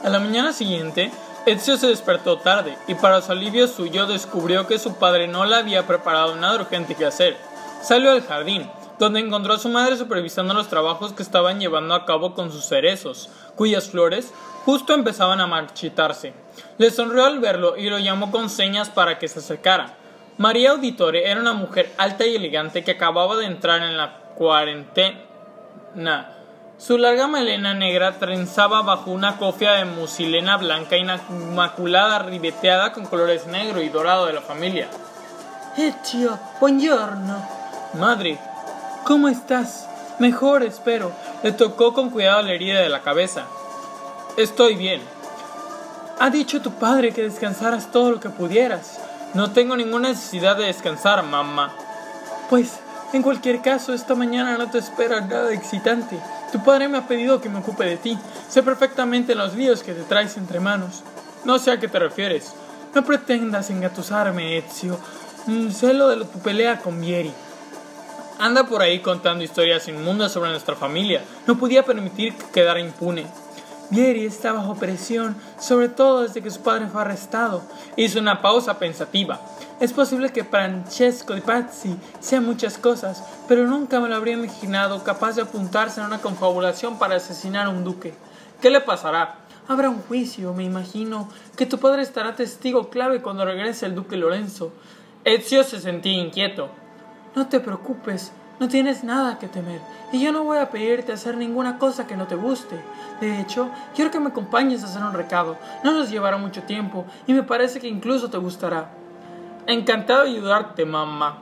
A la mañana siguiente, Ezio se despertó tarde y para su alivio suyo descubrió que su padre no le había preparado nada urgente que hacer. Salió al jardín, donde encontró a su madre supervisando los trabajos que estaban llevando a cabo con sus cerezos, cuyas flores justo empezaban a marchitarse. Le sonrió al verlo y lo llamó con señas para que se acercara. María Auditore era una mujer alta y elegante que acababa de entrar en la cuarentena. Su larga melena negra trenzaba bajo una cofia de muselina blanca inmaculada ribeteada con colores negro y dorado de la familia. Ezio, buongiorno. Madre, ¿cómo estás? Mejor, espero. Le tocó con cuidado la herida de la cabeza. Estoy bien. Ha dicho tu padre que descansaras todo lo que pudieras. No tengo ninguna necesidad de descansar, mamá. Pues, en cualquier caso, esta mañana no te espera nada excitante. Tu padre me ha pedido que me ocupe de ti. Sé perfectamente los líos que te traes entre manos. No sé a qué te refieres. No pretendas engatusarme, Ezio. Sé lo de tu pelea con Vieri. Anda por ahí contando historias inmundas sobre nuestra familia. No podía permitir que quedara impune. Vieri está bajo presión, sobre todo desde que su padre fue arrestado. Hizo una pausa pensativa. Es posible que Francesco Di Pazzi sea muchas cosas, pero nunca me lo habría imaginado capaz de apuntarse en una confabulación para asesinar a un duque. ¿Qué le pasará? Habrá un juicio, me imagino, que tu padre estará testigo clave cuando regrese el duque Lorenzo. Ezio se sentía inquieto. No te preocupes, no tienes nada que temer, y yo no voy a pedirte hacer ninguna cosa que no te guste. De hecho, quiero que me acompañes a hacer un recado. No nos llevará mucho tiempo, y me parece que incluso te gustará. Encantado de ayudarte, mamá.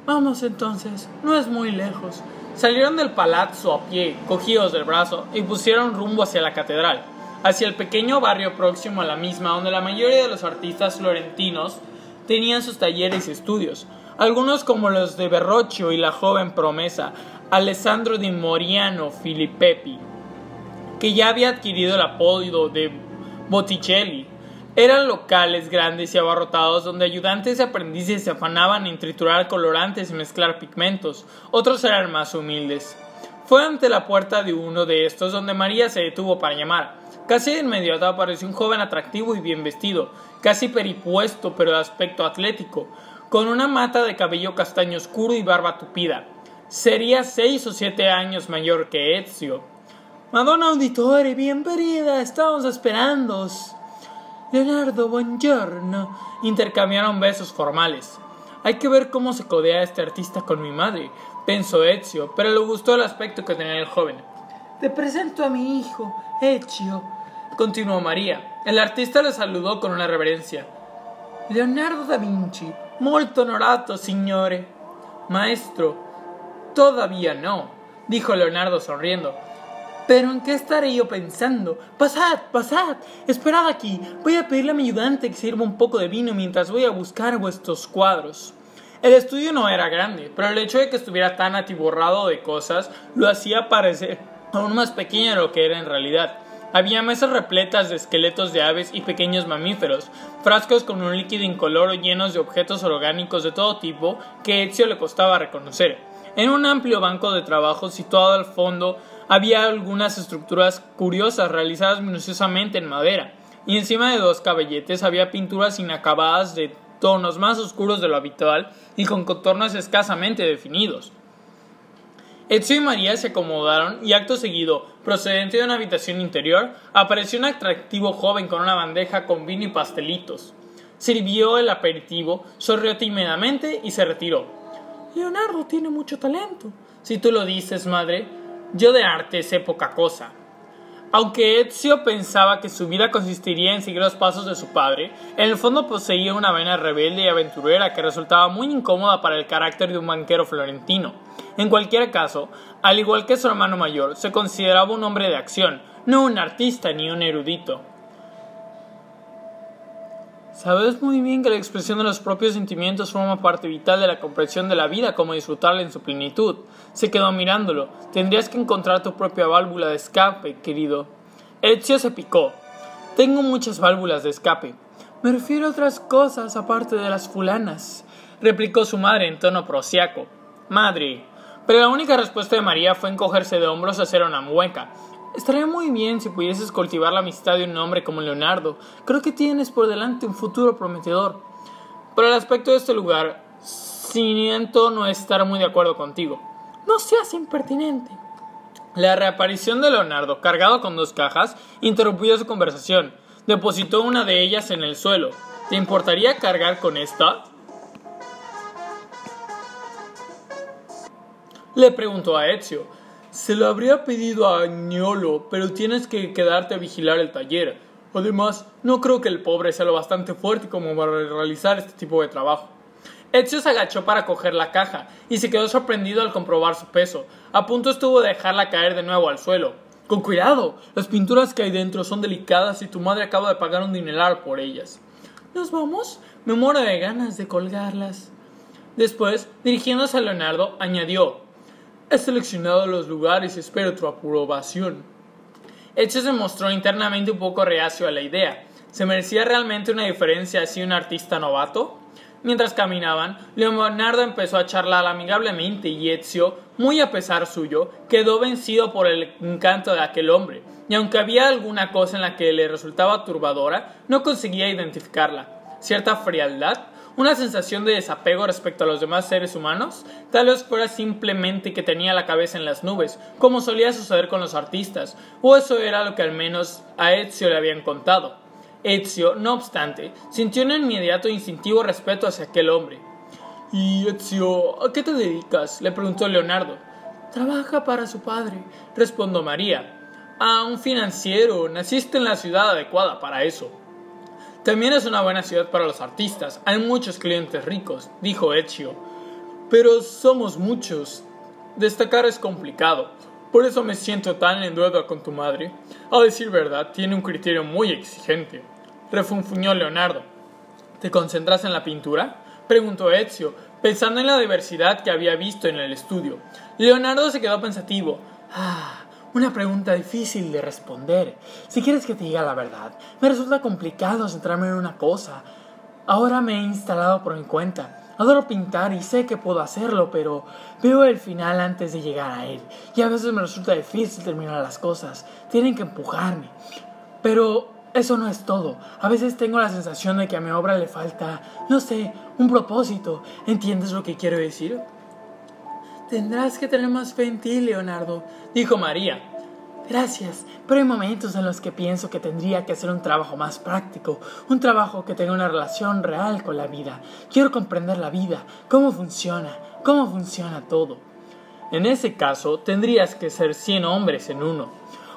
Vamos entonces, no es muy lejos. Salieron del palazzo a pie, cogidos del brazo, y pusieron rumbo hacia la catedral, hacia el pequeño barrio próximo a la misma, donde la mayoría de los artistas florentinos tenían sus talleres y estudios. Algunos como los de Verrocchio y la joven promesa Alessandro di Moriano Filippi, que ya había adquirido el apodo de Botticelli. Eran locales grandes y abarrotados donde ayudantes y aprendices se afanaban en triturar colorantes y mezclar pigmentos. Otros eran más humildes. Fue ante la puerta de uno de estos donde María se detuvo para llamar. Casi de inmediato apareció un joven atractivo y bien vestido, casi peripuesto pero de aspecto atlético, con una mata de cabello castaño oscuro y barba tupida. Sería 6 o 7 años mayor que Ezio. Madonna Auditore, bienvenida, estábamos esperándoos. Leonardo, buongiorno. Intercambiaron besos formales. Hay que ver cómo se codea este artista con mi madre, pensó Ezio, pero le gustó el aspecto que tenía el joven. Te presento a mi hijo, Ezio, continuó María. El artista le saludó con una reverencia. Leonardo da Vinci, molto onorato, signore. Maestro, todavía no, dijo Leonardo sonriendo. ¿Pero en qué estaré yo pensando? Pasad, pasad, esperad aquí. Voy a pedirle a mi ayudante que sirva un poco de vino mientras voy a buscar vuestros cuadros. El estudio no era grande, pero el hecho de que estuviera tan atiborrado de cosas lo hacía parecer aún más pequeño de lo que era en realidad. Había mesas repletas de esqueletos de aves y pequeños mamíferos, frascos con un líquido incoloro llenos de objetos orgánicos de todo tipo que a Ezio le costaba reconocer. En un amplio banco de trabajo situado al fondo había algunas estructuras curiosas realizadas minuciosamente en madera, y encima de 2 caballetes había pinturas inacabadas de tonos más oscuros de lo habitual y con contornos escasamente definidos. Ezio y María se acomodaron y acto seguido, procedente de una habitación interior, apareció un atractivo joven con una bandeja con vino y pastelitos. Sirvió el aperitivo, sonrió tímidamente y se retiró. Leonardo tiene mucho talento. Si tú lo dices, madre, yo de arte sé poca cosa. Aunque Ezio pensaba que su vida consistiría en seguir los pasos de su padre, en el fondo poseía una vena rebelde y aventurera que resultaba muy incómoda para el carácter de un banquero florentino. En cualquier caso, al igual que su hermano mayor, se consideraba un hombre de acción, no un artista ni un erudito. Sabes muy bien que la expresión de los propios sentimientos forma parte vital de la comprensión de la vida, como disfrutarla en su plenitud. Se quedó mirándolo. Tendrías que encontrar tu propia válvula de escape, querido. Ezio se picó. Tengo muchas válvulas de escape. Me refiero a otras cosas aparte de las fulanas, replicó su madre en tono prosiaco. Madre. Pero la única respuesta de María fue encogerse de hombros y hacer una mueca. Estaría muy bien si pudieses cultivar la amistad de un hombre como Leonardo. Creo que tienes por delante un futuro prometedor. Pero el aspecto de este lugar, siento no estar muy de acuerdo contigo. No seas impertinente. La reaparición de Leonardo, cargado con 2 cajas, interrumpió su conversación. Depositó una de ellas en el suelo. ¿Te importaría cargar con esta?, le preguntó a Ezio. Se lo habría pedido a Agnolo, pero tienes que quedarte a vigilar el taller. Además, no creo que el pobre sea lo bastante fuerte como para realizar este tipo de trabajo. Ezio se agachó para coger la caja y se quedó sorprendido al comprobar su peso. A punto estuvo de dejarla caer de nuevo al suelo. Con cuidado, las pinturas que hay dentro son delicadas y tu madre acaba de pagar un dineral por ellas. ¿Nos vamos? Me muero de ganas de colgarlas. Después, dirigiéndose a Leonardo, añadió: he seleccionado los lugares y espero tu aprobación. Ezio se mostró internamente un poco reacio a la idea. ¿Se merecía realmente una diferencia así un artista novato? Mientras caminaban, Leonardo empezó a charlar amigablemente y Ezio, muy a pesar suyo, quedó vencido por el encanto de aquel hombre, y aunque había alguna cosa en la que le resultaba turbadora, no conseguía identificarla. ¿Cierta frialdad? ¿Una sensación de desapego respecto a los demás seres humanos? Tal vez fuera simplemente que tenía la cabeza en las nubes, como solía suceder con los artistas, o eso era lo que al menos a Ezio le habían contado. Ezio, no obstante, sintió un inmediato e instintivo respeto hacia aquel hombre. «¿Y Ezio, a qué te dedicas?», le preguntó Leonardo. «Trabaja para su padre», respondió María. «Ah, un financiero, naciste en la ciudad adecuada para eso». «También es una buena ciudad para los artistas, hay muchos clientes ricos», dijo Ezio. «Pero somos muchos. Destacar es complicado. Por eso me siento tan en deuda con tu madre. A decir verdad, tiene un criterio muy exigente», refunfuñó Leonardo. «¿Te concentras en la pintura?», preguntó Ezio, pensando en la diversidad que había visto en el estudio. Leonardo se quedó pensativo. Una pregunta difícil de responder. Si quieres que te diga la verdad, me resulta complicado centrarme en una cosa. Ahora me he instalado por mi cuenta. Adoro pintar y sé que puedo hacerlo, pero veo el final antes de llegar a él. Y a veces me resulta difícil terminar las cosas. Tienen que empujarme. Pero eso no es todo. A veces tengo la sensación de que a mi obra le falta, no sé, un propósito. ¿Entiendes lo que quiero decir? «Tendrás que tener más fe en ti, Leonardo», dijo María. «Gracias, pero hay momentos en los que pienso que tendría que hacer un trabajo más práctico, un trabajo que tenga una relación real con la vida. Quiero comprender la vida, cómo funciona todo». «En ese caso, tendrías que ser 100 hombres en uno».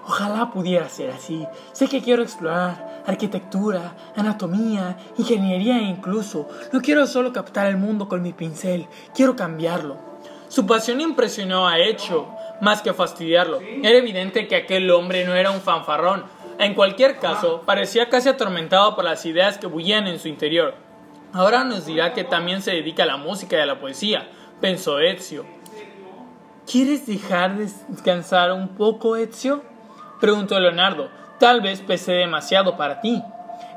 «Ojalá pudiera ser así. Sé que quiero explorar arquitectura, anatomía, ingeniería e incluso. No quiero solo captar el mundo con mi pincel, quiero cambiarlo». Su pasión impresionó a Ezio, más que fastidiarlo. Era evidente que aquel hombre no era un fanfarrón. En cualquier caso, parecía casi atormentado por las ideas que bullían en su interior. «Ahora nos dirá que también se dedica a la música y a la poesía», pensó Ezio. «¿Quieres dejar descansar un poco, Ezio?», preguntó Leonardo. «Tal vez pese demasiado para ti».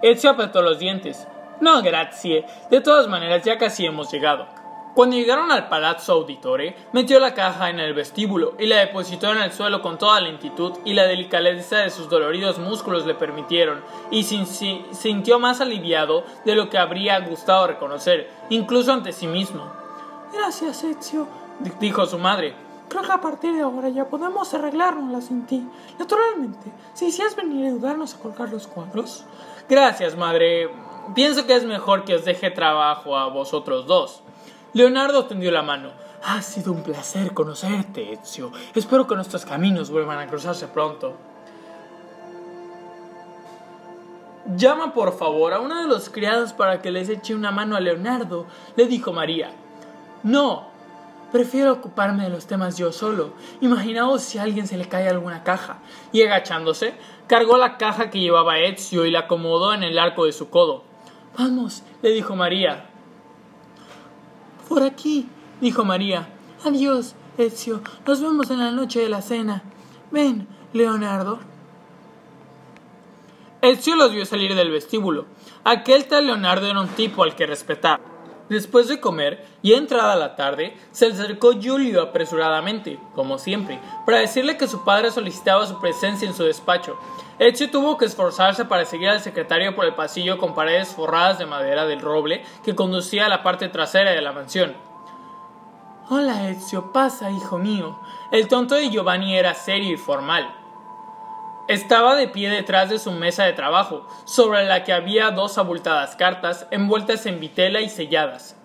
Ezio apretó los dientes. «No, grazie. De todas maneras, ya casi hemos llegado». Cuando llegaron al Palazzo Auditore, metió la caja en el vestíbulo y la depositó en el suelo con toda lentitud y la delicadeza de sus doloridos músculos le permitieron, y sintió más aliviado de lo que habría gustado reconocer, incluso ante sí mismo. «Gracias, Ezio», dijo su madre. «Creo que a partir de ahora ya podemos arreglárnosla sin ti. Naturalmente, si deseas venir a ayudarnos a colgar los cuadros». «Gracias, madre. Pienso que es mejor que os deje trabajo a vosotros dos». Leonardo tendió la mano. «Ha sido un placer conocerte, Ezio. Espero que nuestros caminos vuelvan a cruzarse pronto». «Llama por favor a uno de los criados para que les eche una mano a Leonardo», le dijo María. «No, prefiero ocuparme de los temas yo solo. Imaginaos si a alguien se le cae alguna caja». Y agachándose, cargó la caja que llevaba Ezio y la acomodó en el arco de su codo. «Vamos», le dijo María. «Por aquí», dijo María. «Adiós, Ezio. Nos vemos en la noche de la cena. Ven, Leonardo». Ezio los vio salir del vestíbulo. Aquel tal Leonardo era un tipo al que respetar. Después de comer, y entrada la tarde, se acercó Giulio apresuradamente, como siempre, para decirle que su padre solicitaba su presencia en su despacho. Ezio tuvo que esforzarse para seguir al secretario por el pasillo con paredes forradas de madera del roble que conducía a la parte trasera de la mansión. Hola Ezio, pasa, hijo mío. El tonto de Giovanni era serio y formal. Estaba de pie detrás de su mesa de trabajo, sobre la que había 2 abultadas cartas envueltas en vitela y selladas.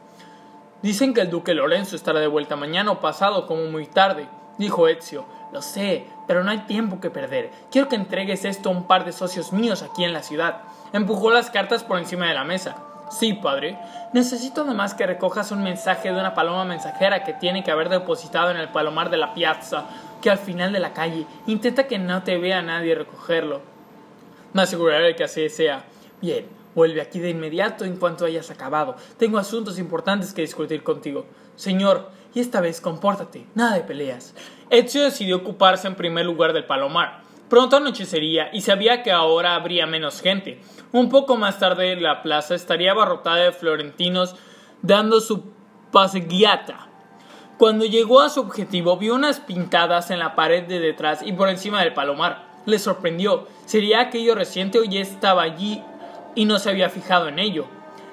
«Dicen que el duque Lorenzo estará de vuelta mañana o pasado, como muy tarde», dijo Ezio. «Lo sé, pero no hay tiempo que perder. Quiero que entregues esto a un par de socios míos aquí en la ciudad». Empujó las cartas por encima de la mesa. «Sí, padre. Necesito además que recojas un mensaje de una paloma mensajera que tiene que haber depositado en el palomar de la piazza, que al final de la calle. Intenta que no te vea nadie recogerlo». «Me aseguraré que así sea». «Bien, vuelve aquí de inmediato en cuanto hayas acabado. Tengo asuntos importantes que discutir contigo». «Señor, y esta vez compórtate, nada de peleas». Ezio decidió ocuparse en primer lugar del palomar. Pronto anochecería y sabía que ahora habría menos gente. Un poco más tarde la plaza estaría abarrotada de florentinos dando su passeggiata. Cuando llegó a su objetivo vio unas pintadas en la pared de detrás y por encima del palomar. Le sorprendió. ¿Sería aquello reciente o ya estaba allí y no se había fijado en ello?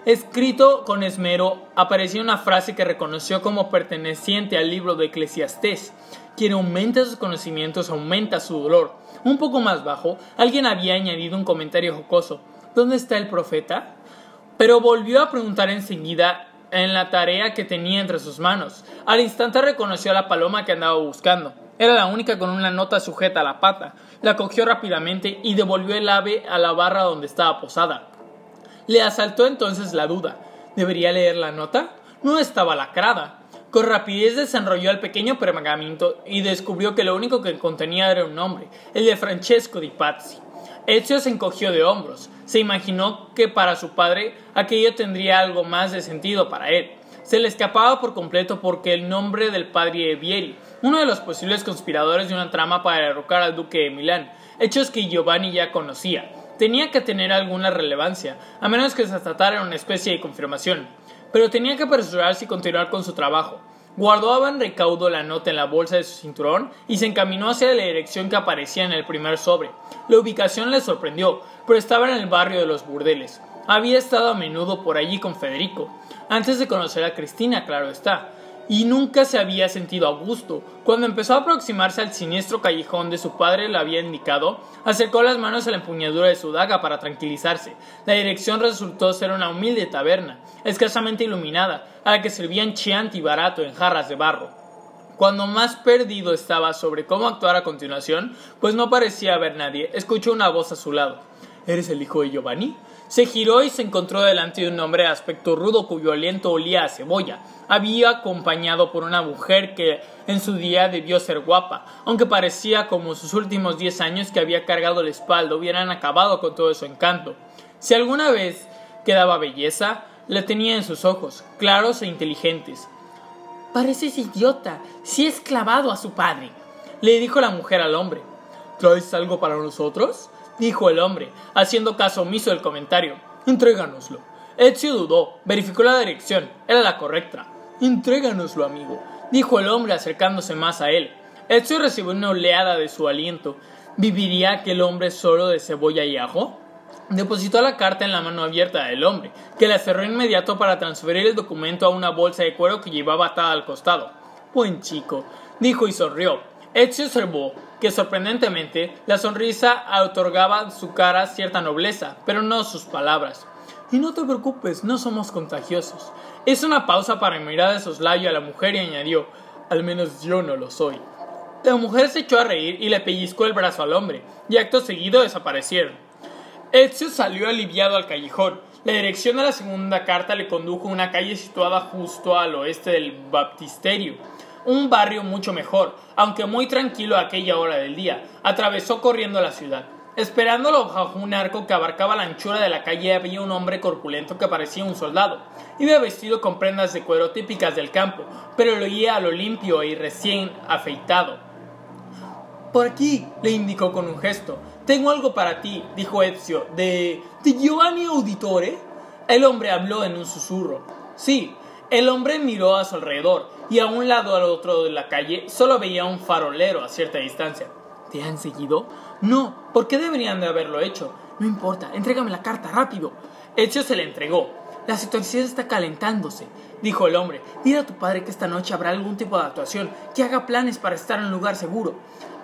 Escrito con esmero aparecía una frase que reconoció como perteneciente al libro de Eclesiastés. Quien aumenta sus conocimientos aumenta su dolor. Un poco más bajo, alguien había añadido un comentario jocoso. ¿Dónde está el profeta? Pero volvió a preguntar enseguida en la tarea que tenía entre sus manos. Al instante reconoció a la paloma que andaba buscando. Era la única con una nota sujeta a la pata. La cogió rápidamente y devolvió el ave a la barra donde estaba posada. Le asaltó entonces la duda. ¿Debería leer la nota? No estaba lacrada. Con rapidez desenrolló el pequeño pergamento y descubrió que lo único que contenía era un nombre, el de Francesco di Pazzi. Ezio se encogió de hombros. Se imaginó que para su padre aquello tendría algo más de sentido para él. Se le escapaba por completo porque el nombre del padre Vieri, uno de los posibles conspiradores de una trama para derrocar al duque de Milán, hechos que Giovanni ya conocía, tenía que tener alguna relevancia, a menos que se tratara de una especie de confirmación. Pero tenía que apresurarse y continuar con su trabajo. Guardó a buen recaudo la nota en la bolsa de su cinturón y se encaminó hacia la dirección que aparecía en el primer sobre. La ubicación le sorprendió, pero estaba en el barrio de los Burdeles. Había estado a menudo por allí con Federico, antes de conocer a Cristina, claro está, y nunca se había sentido a gusto. Cuando empezó a aproximarse al siniestro callejón de su padre le había indicado, acercó las manos a la empuñadura de su daga para tranquilizarse. La dirección resultó ser una humilde taberna, escasamente iluminada, a la que servían chianti barato en jarras de barro. Cuando más perdido estaba sobre cómo actuar a continuación, pues no parecía haber nadie, escuchó una voz a su lado. ¿Eres el hijo de Giovanni? Se giró y se encontró delante de un hombre de aspecto rudo cuyo aliento olía a cebolla. Había acompañado por una mujer que en su día debió ser guapa, aunque parecía como sus últimos 10 años que había cargado la espalda hubieran acabado con todo su encanto. Si alguna vez quedaba belleza, la tenía en sus ojos, claros e inteligentes. «Pareces idiota, si es clavado a su padre», le dijo la mujer al hombre. «¿Traes algo para nosotros?», dijo el hombre, haciendo caso omiso del comentario. «Entréganoslo». Ezio dudó, verificó la dirección, era la correcta. «Entréganoslo, amigo», dijo el hombre acercándose más a él. Ezio recibió una oleada de su aliento. ¿Viviría aquel hombre solo de cebolla y ajo? Depositó la carta en la mano abierta del hombre, que la cerró inmediato para transferir el documento a una bolsa de cuero que llevaba atada al costado. «Buen chico», dijo y sonrió. Ezio observó que, sorprendentemente, la sonrisa otorgaba a su cara cierta nobleza, pero no sus palabras. «Y no te preocupes, no somos contagiosos». Hizo una pausa para mirar de soslayo a la mujer y añadió: «Al menos yo no lo soy». La mujer se echó a reír y le pellizcó el brazo al hombre, y acto seguido desaparecieron. Ezio salió aliviado al callejón. La dirección de la segunda carta le condujo a una calle situada justo al oeste del baptisterio, un barrio mucho mejor, aunque muy tranquilo a aquella hora del día. Atravesó corriendo la ciudad. Esperándolo bajo un arco que abarcaba la anchura de la calle había un hombre corpulento que parecía un soldado. Iba vestido con prendas de cuero típicas del campo, pero lo oía a lo limpio y recién afeitado. «Por aquí», le indicó con un gesto. «Tengo algo para ti», dijo Ezio. ¿De Giovanni Auditore?» El hombre habló en un susurro. «Sí, El hombre miró a su alrededor y a un lado al otro de la calle solo veía un farolero a cierta distancia. ¿Te han seguido? No, ¿por qué deberían de haberlo hecho? No importa, entrégame la carta, rápido. Ezio se la entregó. La situación está calentándose, dijo el hombre. Dile a tu padre que esta noche habrá algún tipo de actuación, que haga planes para estar en un lugar seguro.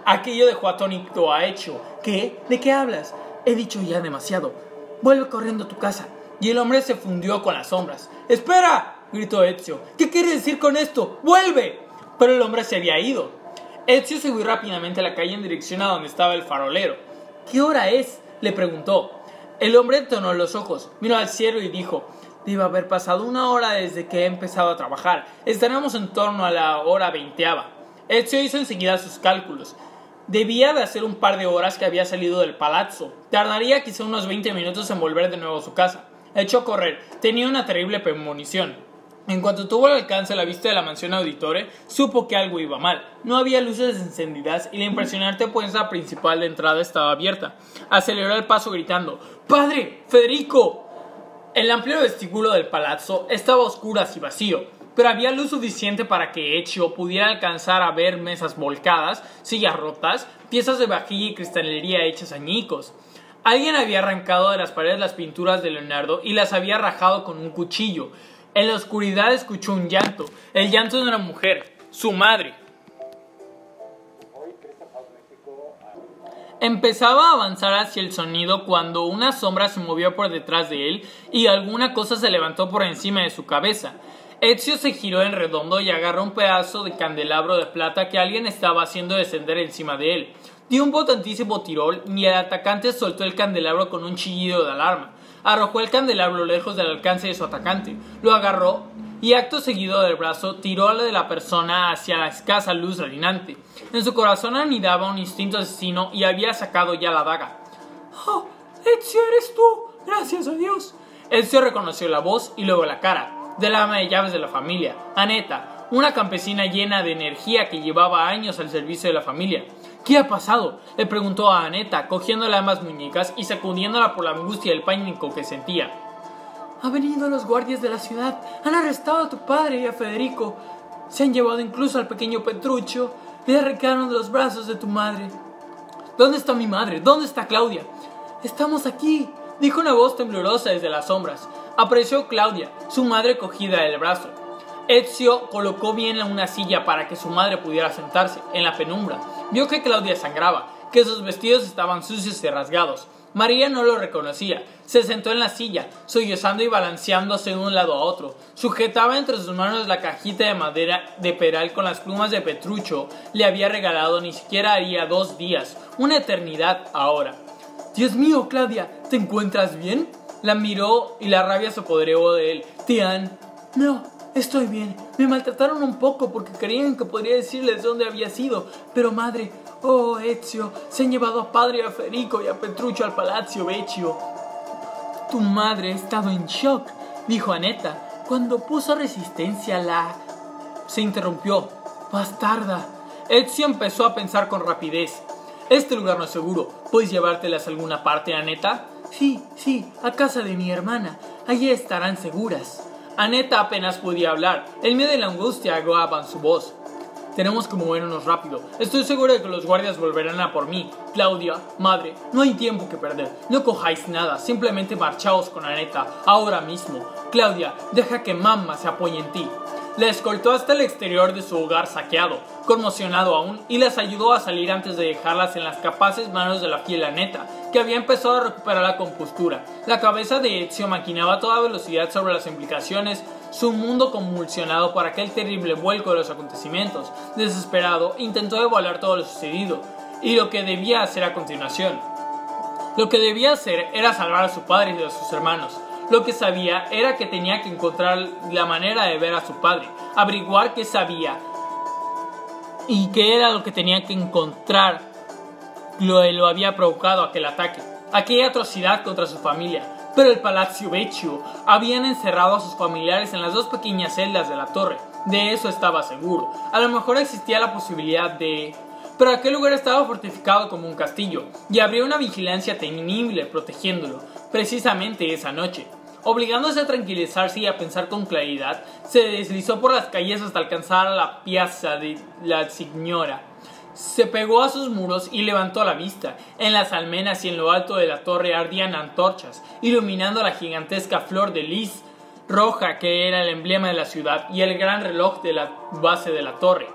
Aquello dejó atónito a Ezio. ¿Qué? ¿De qué hablas? He dicho ya demasiado. Vuelve corriendo a tu casa. Y el hombre se fundió con las sombras. ¡Espera!, gritó Ezio. ¿Qué quiere decir con esto? ¡Vuelve! Pero el hombre se había ido. Ezio subió rápidamente a la calle en dirección a donde estaba el farolero. ¿Qué hora es?, le preguntó. El hombre entornó los ojos, miró al cielo y dijo: debe haber pasado 1 hora desde que he empezado a trabajar. Estaremos en torno a la hora 20ª. Ezio hizo enseguida sus cálculos. Debía de hacer un par de horas que había salido del palazzo. Tardaría quizá unos 20 minutos en volver de nuevo a su casa. Echó a correr. Tenía una terrible premonición. En cuanto tuvo al alcance la vista de la mansión Auditore, supo que algo iba mal. No había luces encendidas y la impresionante puerta principal de entrada estaba abierta. Aceleró el paso gritando: ¡Padre! ¡Federico! El amplio vestíbulo del palazzo estaba a oscuras y vacío, pero había luz suficiente para que Ezio pudiera alcanzar a ver mesas volcadas, sillas rotas, piezas de vajilla y cristalería hechas añicos. Alguien había arrancado de las paredes las pinturas de Leonardo y las había rajado con un cuchillo. En la oscuridad escuchó un llanto, el llanto de una mujer, su madre. Empezaba a avanzar hacia el sonido cuando una sombra se movió por detrás de él y alguna cosa se levantó por encima de su cabeza. Ezio se giró en redondo y agarró un pedazo de candelabro de plata que alguien estaba haciendo descender encima de él. Dio un potentísimo tirón y el atacante soltó el candelabro con un chillido de alarma. Arrojó el candelabro lejos del alcance de su atacante, lo agarró y acto seguido del brazo tiró de la persona hacia la escasa luz reinante. En su corazón anidaba un instinto asesino y había sacado ya la daga. ¡Oh, Ezio, eres tú! ¡Gracias a Dios! Ezio reconoció la voz y luego la cara de la ama de llaves de la familia, Annetta, una campesina llena de energía que llevaba años al servicio de la familia. ¿Qué ha pasado?, le preguntó a Annetta, cogiéndole ambas muñecas y sacudiéndola por la angustia y el pánico que sentía. Han venido los guardias de la ciudad, han arrestado a tu padre y a Federico, se han llevado incluso al pequeño Petruccio, le arrancaron de los brazos de tu madre. ¿Dónde está mi madre? ¿Dónde está Claudia? Estamos aquí, dijo una voz temblorosa desde las sombras. Apareció Claudia, su madre cogida del brazo. Ezio colocó bien una silla para que su madre pudiera sentarse en la penumbra. Vio que Claudia sangraba, que sus vestidos estaban sucios y rasgados. María no lo reconocía. Se sentó en la silla, sollozando y balanceándose de un lado a otro. Sujetaba entre sus manos la cajita de madera de peral con las plumas de Petruccio. Le había regalado ni siquiera haría 2 días, una eternidad ahora. Dios mío, Claudia, ¿te encuentras bien? La miró y la rabia se apoderó de él. No, estoy bien. Me maltrataron un poco porque creían que podría decirles dónde había sido. Pero madre, oh Ezio, se han llevado a padre, a Federico y a Petruccio al Palazzo Vecchio. Tu madre ha estado en shock, dijo Annetta. Cuando puso resistencia Se interrumpió. Bastarda. Ezio empezó a pensar con rapidez. Este lugar no es seguro. ¿Puedes llevártelas a alguna parte, Annetta? Sí, a casa de mi hermana. Allí estarán seguras. Annetta apenas podía hablar. El miedo y la angustia ahogaban su voz. Tenemos que movernos rápido. Estoy seguro de que los guardias volverán a por mí. Claudia, madre, no hay tiempo que perder. No cojáis nada. Simplemente marchaos con Annetta. Ahora mismo. Claudia, deja que mamá se apoye en ti. La escoltó hasta el exterior de su hogar saqueado, conmocionado aún, y las ayudó a salir antes de dejarlas en las capaces manos de la fiel Annetta, que había empezado a recuperar la compostura. La cabeza de Ezio maquinaba a toda velocidad sobre las implicaciones, su mundo convulsionado por aquel terrible vuelco de los acontecimientos. Desesperado, intentó evaluar todo lo sucedido, y lo que debía hacer a continuación. Lo que debía hacer era salvar a su padre y a sus hermanos. Lo que sabía era que tenía que encontrar la manera de ver a su padre, averiguar qué sabía y qué era lo que tenía que encontrar lo había provocado aquel ataque, aquella atrocidad contra su familia. Pero el Palazzo Vecchio habían encerrado a sus familiares en las 2 pequeñas celdas de la torre. De eso estaba seguro. A lo mejor existía la posibilidad de... Pero aquel lugar estaba fortificado como un castillo y habría una vigilancia temible protegiéndolo, precisamente esa noche. Obligándose a tranquilizarse y a pensar con claridad, se deslizó por las calles hasta alcanzar a la Piazza de la Signora. Se pegó a sus muros y levantó la vista. En las almenas y en lo alto de la torre ardían antorchas, iluminando la gigantesca flor de lis roja que era el emblema de la ciudad y el gran reloj de la base de la torre.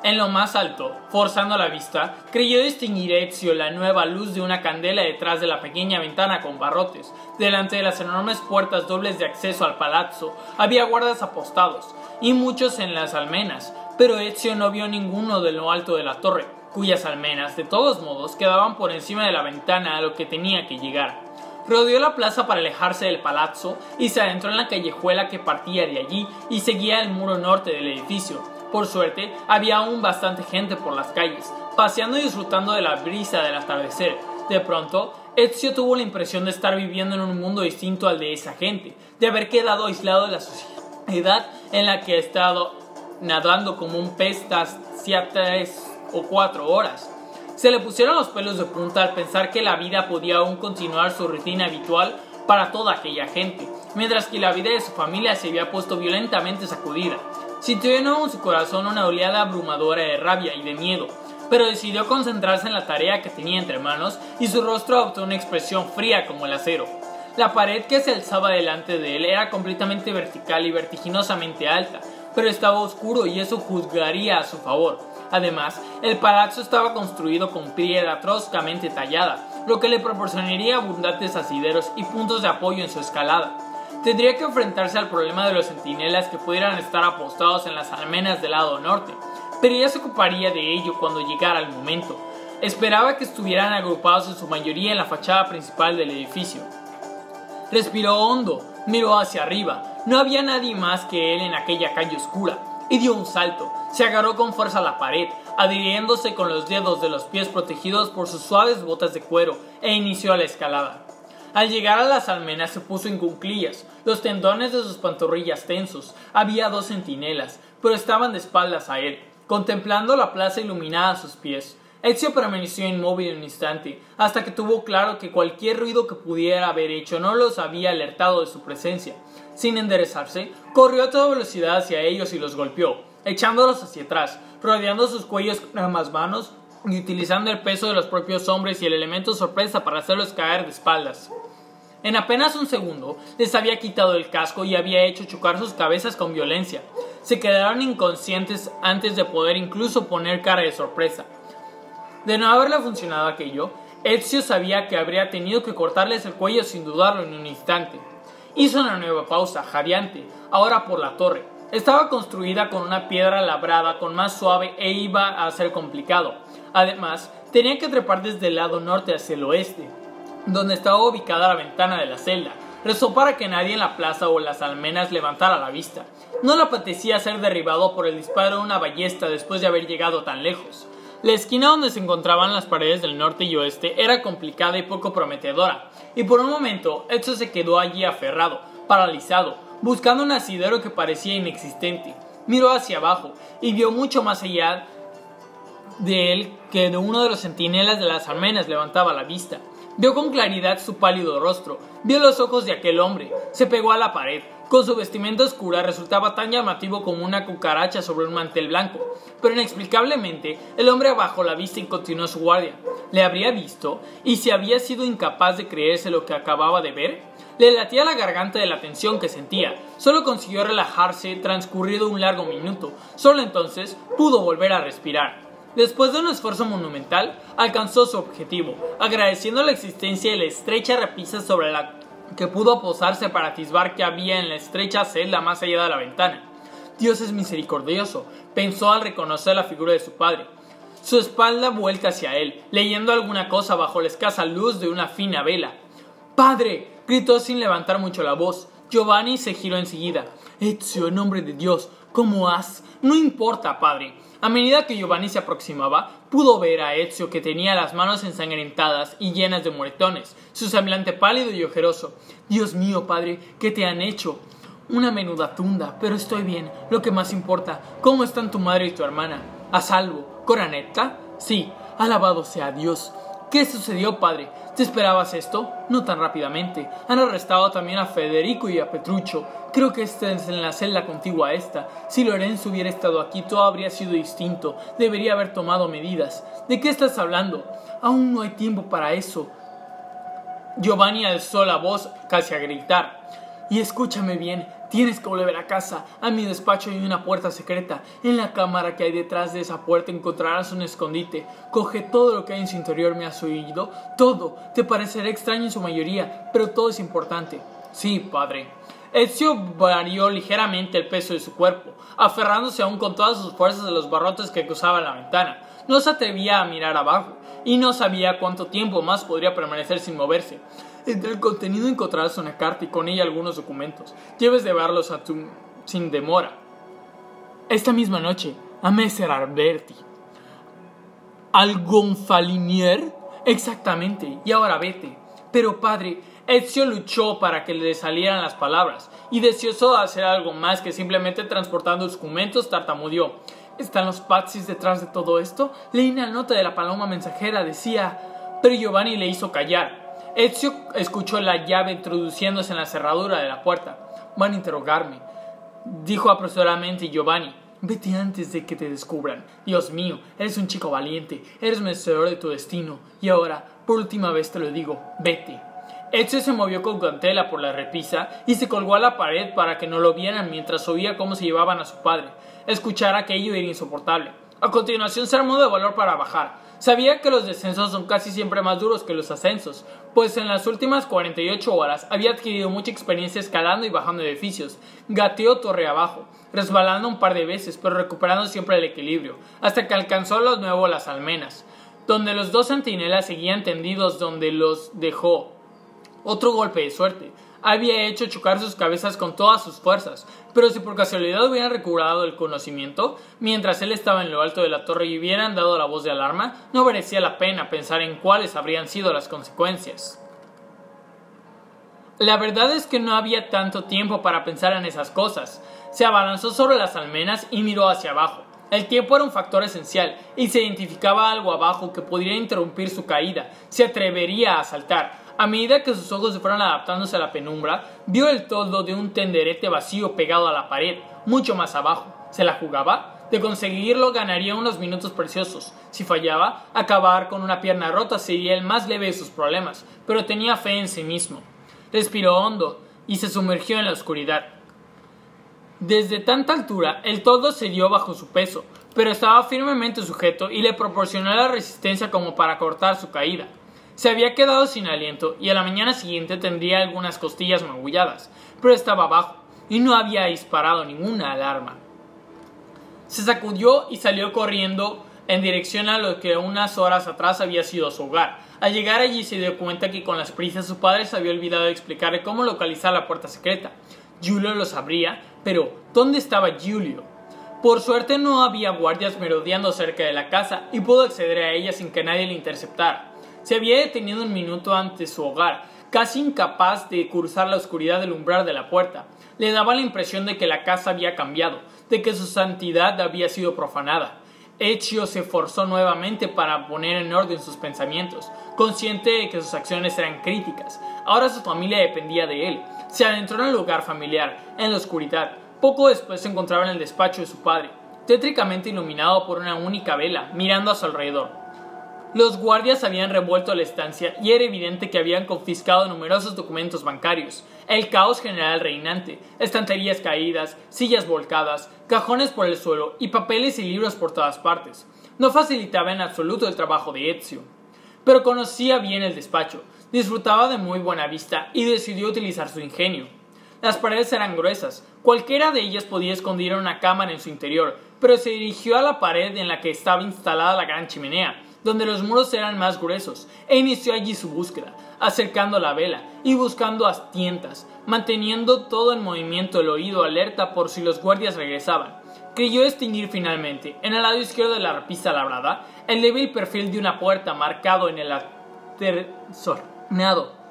En lo más alto, forzando la vista, creyó distinguir Ezio la nueva luz de una candela detrás de la pequeña ventana con barrotes. Delante de las enormes puertas dobles de acceso al palazzo había guardas apostados, y muchos en las almenas, pero Ezio no vio ninguno de lo alto de la torre, cuyas almenas, de todos modos, quedaban por encima de la ventana a lo que tenía que llegar. Rodeó la plaza para alejarse del palazzo y se adentró en la callejuela que partía de allí y seguía el muro norte del edificio. Por suerte, había aún bastante gente por las calles, paseando y disfrutando de la brisa del atardecer. De pronto, Ezio tuvo la impresión de estar viviendo en un mundo distinto al de esa gente, de haber quedado aislado de la sociedad en la que ha estado nadando como un pez hacía 3 o 4 horas. Se le pusieron los pelos de punta al pensar que la vida podía aún continuar su rutina habitual para toda aquella gente, mientras que la vida de su familia se había puesto violentamente sacudida. Sintió de nuevo en su corazón una oleada abrumadora de rabia y de miedo, pero decidió concentrarse en la tarea que tenía entre manos y su rostro adoptó una expresión fría como el acero. La pared que se alzaba delante de él era completamente vertical y vertiginosamente alta, pero estaba oscuro y eso juzgaría a su favor. Además, el palazzo estaba construido con piedra toscamente tallada, lo que le proporcionaría abundantes asideros y puntos de apoyo en su escalada. Tendría que enfrentarse al problema de los centinelas que pudieran estar apostados en las almenas del lado norte, pero ya se ocuparía de ello cuando llegara el momento. Esperaba que estuvieran agrupados en su mayoría en la fachada principal del edificio. Respiró hondo, miró hacia arriba. No había nadie más que él en aquella calle oscura, y dio un salto. Se agarró con fuerza a la pared, adhiriéndose con los dedos de los pies protegidos por sus suaves botas de cuero, e inició la escalada. Al llegar a las almenas se puso en cuclillas, los tendones de sus pantorrillas tensos. Había 2 centinelas, pero estaban de espaldas a él, contemplando la plaza iluminada a sus pies. Ezio permaneció inmóvil un instante, hasta que tuvo claro que cualquier ruido que pudiera haber hecho no los había alertado de su presencia. Sin enderezarse, corrió a toda velocidad hacia ellos y los golpeó, echándolos hacia atrás, rodeando sus cuellos con ambas manos y utilizando el peso de los propios hombres y el elemento sorpresa para hacerlos caer de espaldas. En apenas un segundo, les había quitado el casco y había hecho chocar sus cabezas con violencia. Se quedaron inconscientes antes de poder incluso poner cara de sorpresa. De no haberle funcionado aquello, Ezio sabía que habría tenido que cortarles el cuello sin dudarlo en un instante. Hizo una nueva pausa, jadeante, ahora por la torre. Estaba construida con una piedra labrada con más suave e iba a ser complicado. Además, tenía que trepar desde el lado norte hacia el oeste, donde estaba ubicada la ventana de la celda. Rezó para que nadie en la plaza o las almenas levantara la vista. No le apetecía ser derribado por el disparo de una ballesta después de haber llegado tan lejos. La esquina donde se encontraban las paredes del norte y oeste era complicada y poco prometedora, y por un momento Ezio se quedó allí aferrado, paralizado, buscando un asidero que parecía inexistente. Miró hacia abajo y vio mucho más allá de él que de uno de los centinelas de las almenas levantaba la vista. Vio con claridad su pálido rostro, vio los ojos de aquel hombre, se pegó a la pared. Con su vestimenta oscura resultaba tan llamativo como una cucaracha sobre un mantel blanco, pero inexplicablemente el hombre bajó la vista y continuó su guardia. ¿Le habría visto? ¿Y si había sido incapaz de creerse lo que acababa de ver? Le latía la garganta de la tensión que sentía. Solo consiguió relajarse transcurrido un largo minuto. Solo entonces pudo volver a respirar. Después de un esfuerzo monumental, alcanzó su objetivo, agradeciendo la existencia de la estrecha repisa sobre la que pudo posarse para atisbar que había en la estrecha celda más allá de la ventana. Dios es misericordioso, pensó al reconocer la figura de su padre, su espalda vuelta hacia él, leyendo alguna cosa bajo la escasa luz de una fina vela. ¡Padre!, gritó sin levantar mucho la voz. Giovanni se giró enseguida. Ezio, en nombre de Dios, ¿cómo has? No importa, padre. A medida que Giovanni se aproximaba, pudo ver a Ezio que tenía las manos ensangrentadas y llenas de moretones, su semblante pálido y ojeroso. Dios mío, padre, ¿qué te han hecho? Una menuda tunda, pero estoy bien, lo que más importa. ¿Cómo están tu madre y tu hermana? ¿A salvo? ¿Coranetta? Sí, alabado sea Dios. ¿Qué sucedió, padre? ¿Te esperabas esto? No tan rápidamente. Han arrestado también a Federico y a Petruccio. Creo que este es en la celda contigua a esta. Si Lorenzo hubiera estado aquí, todo habría sido distinto. Debería haber tomado medidas. ¿De qué estás hablando? Aún no hay tiempo para eso. Giovanni alzó la voz casi a gritar. Y escúchame bien, tienes que volver a casa. A mi despacho hay una puerta secreta. En la cámara que hay detrás de esa puerta encontrarás un escondite. Coge todo lo que hay en su interior, ¿me has oído? Todo. Te parecerá extraño en su mayoría, pero todo es importante. Sí, padre. Ezio varió ligeramente el peso de su cuerpo, aferrándose aún con todas sus fuerzas a los barrotes que cruzaban la ventana. No se atrevía a mirar abajo, y no sabía cuánto tiempo más podría permanecer sin moverse. Entre el contenido encontrarás una carta y con ella algunos documentos. Debes de verlos sin demora. Esta misma noche, a Messer Alberti. ¿Al Gonfalinier? Exactamente, y ahora vete. Pero padre, Ezio luchó para que le salieran las palabras, y deseoso de hacer algo más que simplemente transportando documentos, tartamudeó. ¿Están los Pazis detrás de todo esto? Leí una nota de la paloma mensajera, decía... Pero Giovanni le hizo callar. Ezio escuchó la llave introduciéndose en la cerradura de la puerta. Van a interrogarme, dijo apresuradamente Giovanni. Vete antes de que te descubran. Dios mío, eres un chico valiente, eres merecedor de tu destino. Y ahora, por última vez te lo digo, vete. Ezio se movió con cautela por la repisa y se colgó a la pared para que no lo vieran mientras oía cómo se llevaban a su padre. Escuchar aquello era insoportable. A continuación se armó de valor para bajar. Sabía que los descensos son casi siempre más duros que los ascensos, pues en las últimas 48 horas había adquirido mucha experiencia escalando y bajando edificios. Gateó torre abajo, resbalando un par de veces, pero recuperando siempre el equilibrio, hasta que alcanzó de nuevo las almenas, donde los dos centinelas seguían tendidos donde los dejó. Otro golpe de suerte. Había hecho chocar sus cabezas con todas sus fuerzas, pero si por casualidad hubieran recobrado el conocimiento, mientras él estaba en lo alto de la torre y hubieran dado la voz de alarma, no merecía la pena pensar en cuáles habrían sido las consecuencias. La verdad es que no había tanto tiempo para pensar en esas cosas. Se abalanzó sobre las almenas y miró hacia abajo. El tiempo era un factor esencial, y si identificaba algo abajo que podría interrumpir su caída, se atrevería a saltar. A medida que sus ojos se fueron adaptándose a la penumbra, vio el toldo de un tenderete vacío pegado a la pared, mucho más abajo. ¿Se la jugaba? De conseguirlo ganaría unos minutos preciosos. Si fallaba, acabar con una pierna rota sería el más leve de sus problemas, pero tenía fe en sí mismo. Respiró hondo y se sumergió en la oscuridad. Desde tanta altura, el toldo cedió bajo su peso, pero estaba firmemente sujeto y le proporcionó la resistencia como para cortar su caída. Se había quedado sin aliento y a la mañana siguiente tendría algunas costillas magulladas, pero estaba abajo y no había disparado ninguna alarma. Se sacudió y salió corriendo en dirección a lo que unas horas atrás había sido su hogar. Al llegar allí se dio cuenta que con las prisas su padre se había olvidado de explicarle cómo localizar la puerta secreta. Giulio lo sabría, pero ¿dónde estaba Giulio? Por suerte no había guardias merodeando cerca de la casa y pudo acceder a ella sin que nadie le interceptara. Se había detenido un minuto ante su hogar, casi incapaz de cruzar la oscuridad del umbral de la puerta. Le daba la impresión de que la casa había cambiado, de que su santidad había sido profanada. Ezio se esforzó nuevamente para poner en orden sus pensamientos, consciente de que sus acciones eran críticas. Ahora su familia dependía de él. Se adentró en el lugar familiar, en la oscuridad. Poco después se encontraba en el despacho de su padre, tétricamente iluminado por una única vela, mirando a su alrededor. Los guardias habían revuelto la estancia y era evidente que habían confiscado numerosos documentos bancarios. El caos general reinante, estanterías caídas, sillas volcadas, cajones por el suelo y papeles y libros por todas partes. No facilitaba en absoluto el trabajo de Ezio. Pero conocía bien el despacho, disfrutaba de muy buena vista y decidió utilizar su ingenio. Las paredes eran gruesas, cualquiera de ellas podía esconder una cámara en su interior, pero se dirigió a la pared en la que estaba instalada la gran chimenea, donde los muros eran más gruesos, e inició allí su búsqueda, acercando la vela y buscando a tientas, manteniendo todo en movimiento, el oído alerta por si los guardias regresaban. Creyó distinguir finalmente, en el lado izquierdo de la repisa labrada, el débil perfil de una puerta marcado en el aterzoneado.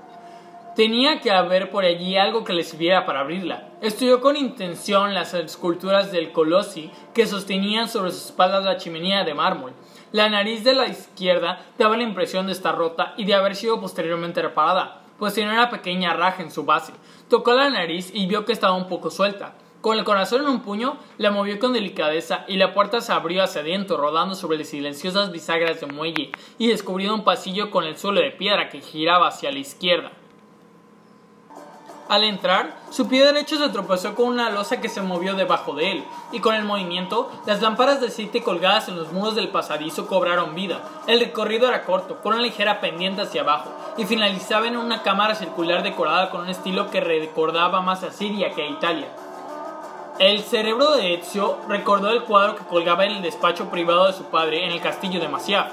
Tenía que haber por allí algo que le sirviera para abrirla. Estudió con intención las esculturas del Colossi que sostenían sobre sus espaldas la chimenea de mármol. La nariz de la izquierda daba la impresión de estar rota y de haber sido posteriormente reparada, pues tenía una pequeña raja en su base. Tocó la nariz y vio que estaba un poco suelta. Con el corazón en un puño, la movió con delicadeza y la puerta se abrió hacia adentro, rodando sobre las silenciosas bisagras de muelle y descubriendo un pasillo con el suelo de piedra que giraba hacia la izquierda. Al entrar, su pie derecho se tropezó con una losa que se movió debajo de él, y con el movimiento, las lámparas de aceite colgadas en los muros del pasadizo cobraron vida. El recorrido era corto, con una ligera pendiente hacia abajo, y finalizaba en una cámara circular decorada con un estilo que recordaba más a Siria que a Italia. El cerebro de Ezio recordó el cuadro que colgaba en el despacho privado de su padre en el castillo de Masyaf,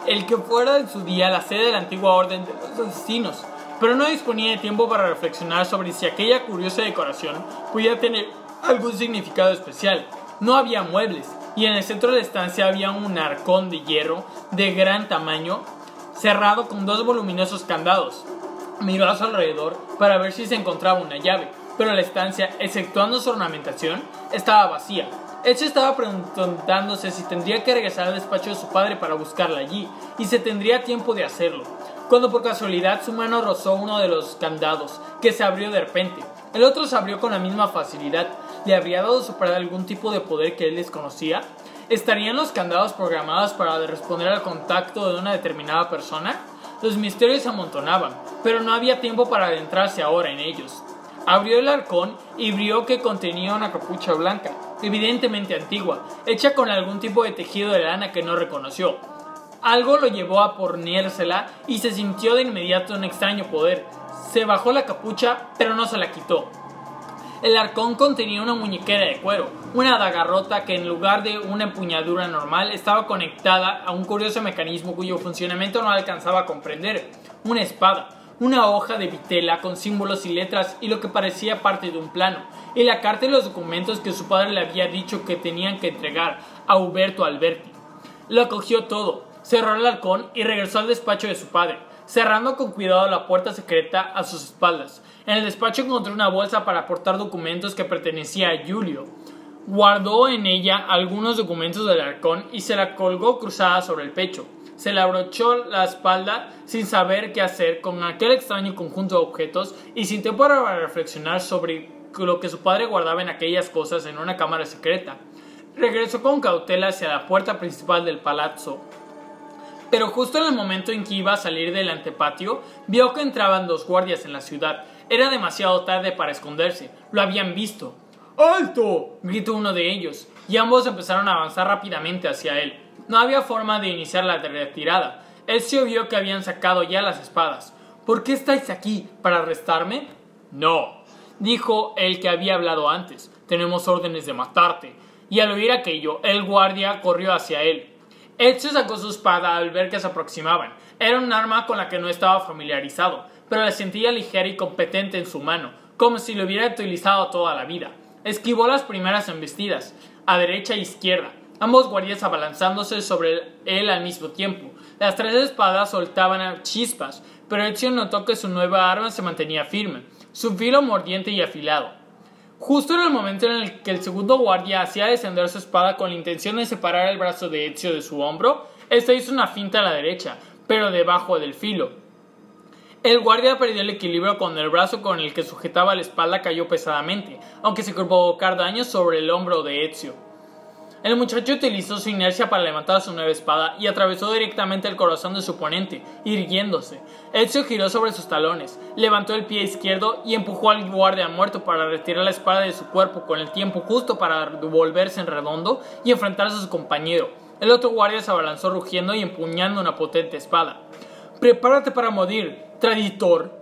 el que fuera en su día la sede de la antigua orden de los asesinos, pero no disponía de tiempo para reflexionar sobre si aquella curiosa decoración podía tener algún significado especial. No había muebles, y en el centro de la estancia había un arcón de hierro de gran tamaño, cerrado con 2 voluminosos candados. Miró a su alrededor para ver si se encontraba una llave, pero la estancia, exceptuando su ornamentación, estaba vacía. Ezio estaba preguntándose si tendría que regresar al despacho de su padre para buscarla allí, y si tendría tiempo de hacerlo, cuando por casualidad su mano rozó uno de los candados, que se abrió de repente. El otro se abrió con la misma facilidad. ¿Le habría dado a su padre algún tipo de poder que él desconocía? ¿Estarían los candados programados para responder al contacto de una determinada persona? Los misterios se amontonaban, pero no había tiempo para adentrarse ahora en ellos. Abrió el arcón y vio que contenía una capucha blanca, evidentemente antigua, hecha con algún tipo de tejido de lana que no reconoció. Algo lo llevó a ponérsela y se sintió de inmediato un extraño poder. Se bajó la capucha, pero no se la quitó. El arcón contenía una muñequera de cuero, una daga rota que en lugar de una empuñadura normal estaba conectada a un curioso mecanismo cuyo funcionamiento no alcanzaba a comprender. Una espada, una hoja de vitela con símbolos y letras y lo que parecía parte de un plano, y la carta y los documentos que su padre le había dicho que tenían que entregar a Uberto Alberti. Lo cogió todo, cerró el arcón y regresó al despacho de su padre, cerrando con cuidado la puerta secreta a sus espaldas. En el despacho encontró una bolsa para aportar documentos que pertenecía a Giulio. Guardó en ella algunos documentos del arcón y se la colgó cruzada sobre el pecho. Se le abrochó la espalda sin saber qué hacer con aquel extraño conjunto de objetos y sin tiempo para reflexionar sobre lo que su padre guardaba en aquellas cosas en una cámara secreta. Regresó con cautela hacia la puerta principal del palazzo, pero justo en el momento en que iba a salir del antepatio, vio que entraban 2 guardias en la ciudad. Era demasiado tarde para esconderse, lo habían visto. ¡Alto!, gritó uno de ellos, y ambos empezaron a avanzar rápidamente hacia él. No había forma de iniciar la retirada. Ezio vio que habían sacado ya las espadas. ¿Por qué estáis aquí? ¿Para arrestarme? No, dijo el que había hablado antes. Tenemos órdenes de matarte. Y al oír aquello, el guardia corrió hacia él. Ezio sacó su espada al ver que se aproximaban. Era un arma con la que no estaba familiarizado, pero la sentía ligera y competente en su mano, como si lo hubiera utilizado toda la vida. Esquivó las primeras embestidas, a derecha e izquierda, ambos guardias abalanzándose sobre él al mismo tiempo. Las 3 espadas soltaban chispas, pero Ezio notó que su nueva arma se mantenía firme, su filo mordiente y afilado. Justo en el momento en el que el segundo guardia hacía descender su espada con la intención de separar el brazo de Ezio de su hombro, este hizo una finta a la derecha, pero debajo del filo. El guardia perdió el equilibrio cuando el brazo con el que sujetaba la espalda cayó pesadamente, aunque se provocar daño sobre el hombro de Ezio. El muchacho utilizó su inercia para levantar su nueva espada y atravesó directamente el corazón de su oponente, irguiéndose. Ezio giró sobre sus talones, levantó el pie izquierdo y empujó al guardia muerto para retirar la espada de su cuerpo con el tiempo justo para volverse en redondo y enfrentarse a su compañero. El otro guardia se abalanzó rugiendo y empuñando una potente espada. «¡Prepárate para morir, traditor!».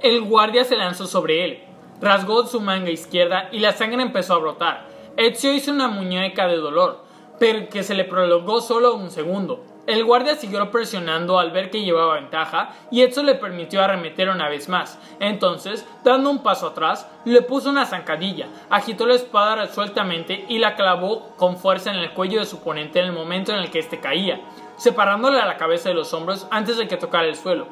El guardia se lanzó sobre él, rasgó su manga izquierda y la sangre empezó a brotar. Ezio hizo una muñeca de dolor, pero que se le prolongó solo un segundo. El guardia siguió presionando al ver que llevaba ventaja y Ezio le permitió arremeter una vez más. Entonces, dando un paso atrás, le puso una zancadilla, agitó la espada resueltamente y la clavó con fuerza en el cuello de su oponente en el momento en el que éste caía, separándole la cabeza de los hombros antes de que tocara el suelo.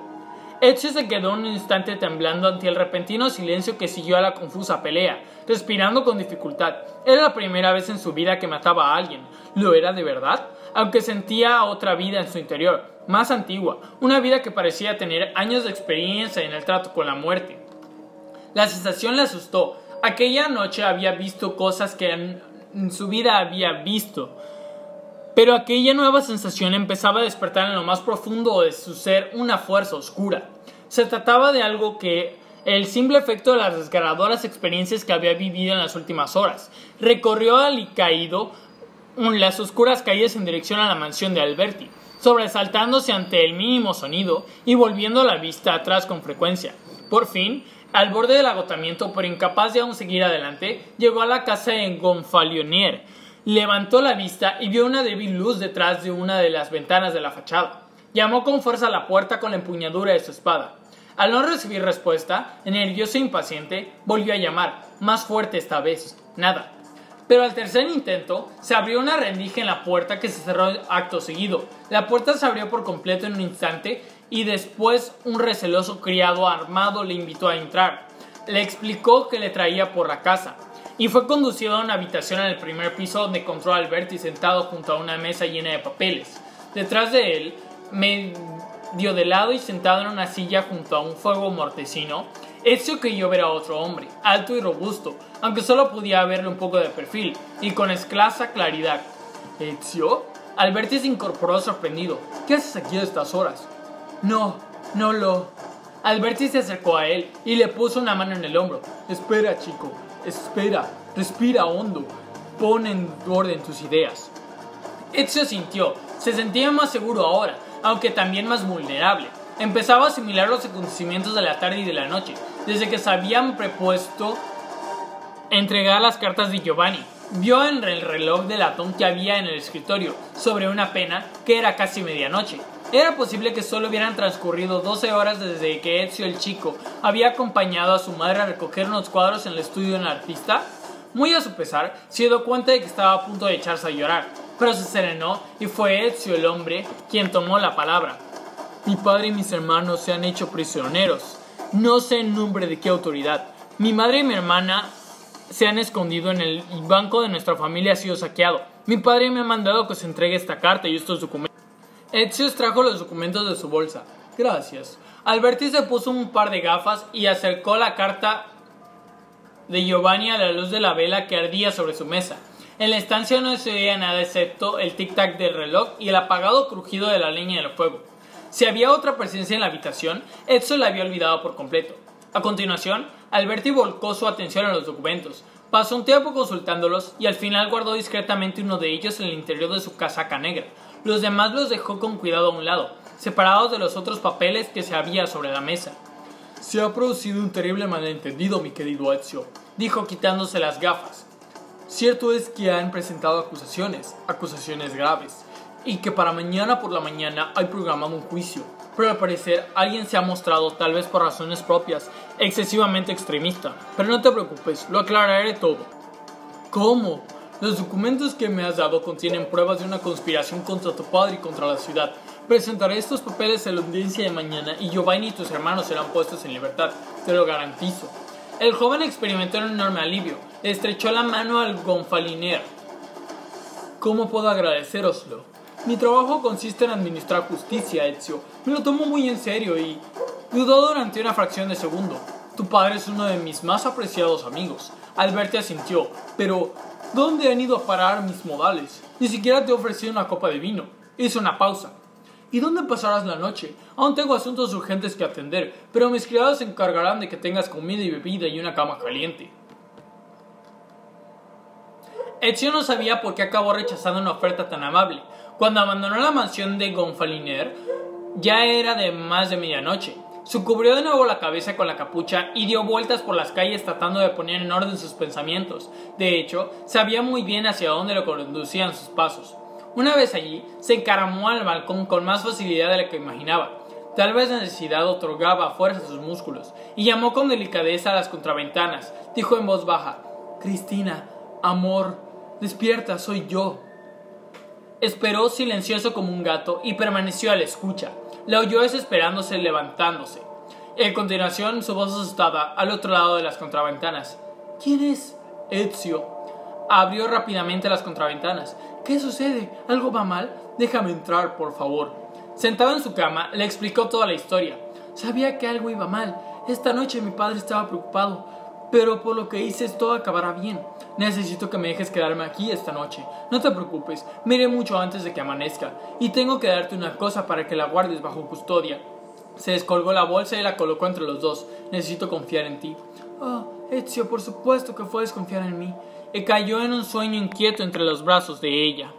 Ezio se quedó un instante temblando ante el repentino silencio que siguió a la confusa pelea, respirando con dificultad. Era la primera vez en su vida que mataba a alguien. ¿Lo era de verdad? Aunque sentía otra vida en su interior, más antigua, una vida que parecía tener años de experiencia en el trato con la muerte. La sensación le asustó. Aquella noche había visto cosas que en su vida había visto, pero aquella nueva sensación empezaba a despertar en lo más profundo de su ser una fuerza oscura. Se trataba de algo que el simple efecto de las desgarradoras experiencias que había vivido en las últimas horas. Recorrió alicaído las oscuras calles en dirección a la mansión de Alberti, sobresaltándose ante el mínimo sonido y volviendo la vista atrás con frecuencia. Por fin, al borde del agotamiento, pero incapaz de aún seguir adelante, llegó a la casa de Gonfalonier. Levantó la vista y vio una débil luz detrás de una de las ventanas de la fachada. Llamó con fuerza a la puerta con la empuñadura de su espada. Al no recibir respuesta, nervioso e impaciente, volvió a llamar, más fuerte esta vez. Nada. Pero al tercer intento, se abrió una rendija en la puerta que se cerró acto seguido. La puerta se abrió por completo en un instante y después un receloso criado armado le invitó a entrar. Le explicó que le traía por la casa y fue conducido a una habitación en el primer piso donde encontró a Alberti sentado junto a una mesa llena de papeles. Detrás de él, medio de lado y sentado en una silla junto a un fuego mortecino, Ezio creyó ver a otro hombre, alto y robusto, aunque solo podía verle un poco de perfil, y con escasa claridad. ¿Ezio? Alberti se incorporó sorprendido. ¿Qué haces aquí a estas horas? No lo... Alberti se acercó a él y le puso una mano en el hombro. Espera, chico, espera, respira hondo, pon en orden tus ideas. Ezio sintió, se sentía más seguro ahora, aunque también más vulnerable. Empezaba a asimilar los acontecimientos de la tarde y de la noche, desde que se habían propuesto entregar las cartas de Giovanni. Vio en el reloj de latón que había en el escritorio, sobre una pena, que era casi medianoche. Era posible que solo hubieran transcurrido 12 horas desde que Ezio el chico había acompañado a su madre a recoger unos cuadros en el estudio de un artista. Muy a su pesar, se dio cuenta de que estaba a punto de echarse a llorar, pero se serenó y fue Ezio el hombre quien tomó la palabra. Mi padre y mis hermanos se han hecho prisioneros. No sé en nombre de qué autoridad. Mi madre y mi hermana se han escondido en el banco de nuestra familia, ha sido saqueado. Mi padre me ha mandado que os entregue esta carta y estos documentos. Ezio extrajo los documentos de su bolsa. Gracias. Alberti se puso un par de gafas y acercó la carta de Giovanni a la luz de la vela que ardía sobre su mesa. En la estancia no se oía nada excepto el tic-tac del reloj y el apagado crujido de la leña del fuego. Si había otra presencia en la habitación, Ezio la había olvidado por completo. A continuación, Alberti volcó su atención a los documentos. Pasó un tiempo consultándolos y al final guardó discretamente uno de ellos en el interior de su casaca negra. Los demás los dejó con cuidado a un lado, separados de los otros papeles que se había sobre la mesa. Se ha producido un terrible malentendido, mi querido Ezio, dijo quitándose las gafas. Cierto es que han presentado acusaciones graves, y que para mañana por la mañana hay programado un juicio, pero al parecer alguien se ha mostrado, tal vez por razones propias, excesivamente extremista. Pero no te preocupes, lo aclararé todo. ¿Cómo? Los documentos que me has dado contienen pruebas de una conspiración contra tu padre y contra la ciudad. Presentaré estos papeles en la audiencia de mañana y Giovanni y tus hermanos serán puestos en libertad, te lo garantizo. El joven experimentó un enorme alivio. Le estrechó la mano al Gonfalonier. ¿Cómo puedo agradecéroslo? Mi trabajo consiste en administrar justicia, Ezio. Me lo tomo muy en serio y... Dudó durante una fracción de segundo. Tu padre es uno de mis más apreciados amigos. Alberti asintió, pero... ¿dónde han ido a parar mis modales? Ni siquiera te he ofrecido una copa de vino. Hizo una pausa. ¿Y dónde pasarás la noche? Aún tengo asuntos urgentes que atender, pero mis criados se encargarán de que tengas comida y bebida y una cama caliente. Ezio no sabía por qué acabó rechazando una oferta tan amable. Cuando abandonó la mansión de Gonfalonier, ya era de más de medianoche. Se cubrió de nuevo la cabeza con la capucha y dio vueltas por las calles tratando de poner en orden sus pensamientos. De hecho, sabía muy bien hacia dónde lo conducían sus pasos. Una vez allí, se encaramó al balcón con más facilidad de la que imaginaba. Tal vez la necesidad otorgaba fuerza a sus músculos, y llamó con delicadeza a las contraventanas. Dijo en voz baja: Cristina, amor, despierta, soy yo. Esperó silencioso como un gato y permaneció a la escucha. La oyó desesperándose levantándose. Y a continuación su voz asustada al otro lado de las contraventanas. ¿Quién es? Ezio. Abrió rápidamente las contraventanas. ¿Qué sucede? ¿Algo va mal? Déjame entrar, por favor. Sentado en su cama, le explicó toda la historia. Sabía que algo iba mal. Esta noche mi padre estaba preocupado, pero por lo que hice todo acabará bien. Necesito que me dejes quedarme aquí esta noche. No te preocupes, me iré mucho antes de que amanezca. Y tengo que darte una cosa para que la guardes bajo custodia. Se descolgó la bolsa y la colocó entre los dos. Necesito confiar en ti. Oh, Ezio, por supuesto que puedes confiar en mí. Y cayó en un sueño inquieto entre los brazos de ella.